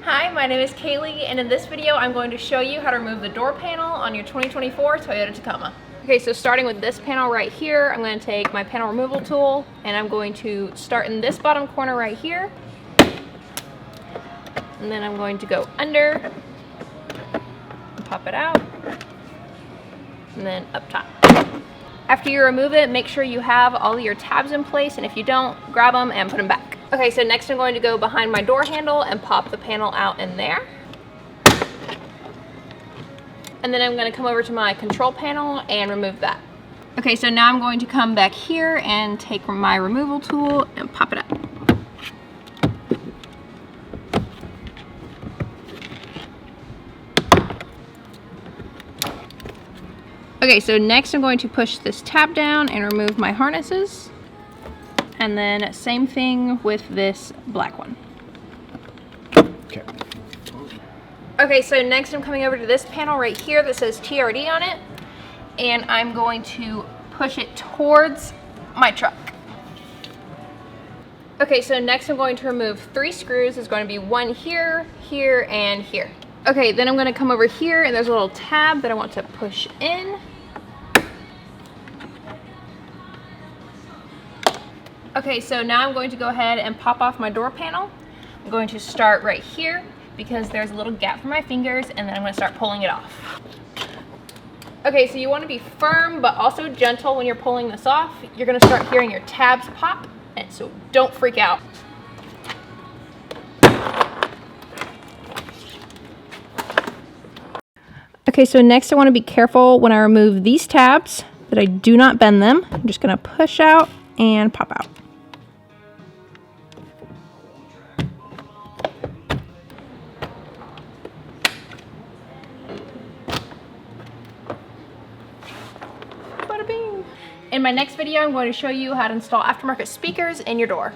Hi, my name is Kaylee, and in this video I'm going to show you how to remove the door panel on your 2024 Toyota Tacoma. Okay, so starting with this panel right here, I'm going to take my panel removal tool and I'm going to start in this bottom corner right here. And then I'm going to go under and pop it out, and then up top. After you remove it, make sure you have all of your tabs in place, and if you don't, grab them and put them back. Okay, so next I'm going to go behind my door handle and pop the panel out in there. And then I'm going to come over to my control panel and remove that. Okay, so now I'm going to come back here and take my removal tool and pop it up. Okay, so next I'm going to push this tab down and remove my harnesses. And then same thing with this black one. Okay. Okay, so next I'm coming over to this panel right here that says TRD on it. And I'm going to push it towards my truck. Okay, so next I'm going to remove 3 screws. There's going to be one here, here, and here. Okay, then I'm going to come over here and there's a little tab that I want to push in. Okay, so now I'm going to go ahead and pop off my door panel. I'm going to start right here because there's a little gap for my fingers, and then I'm going to start pulling it off. Okay, so you want to be firm but also gentle when you're pulling this off. You're going to start hearing your tabs pop, and so don't freak out. Okay, so next I want to be careful when I remove these tabs that I do not bend them. I'm just going to push out and pop out. Bada bing. In my next video, I'm going to show you how to install aftermarket speakers in your door.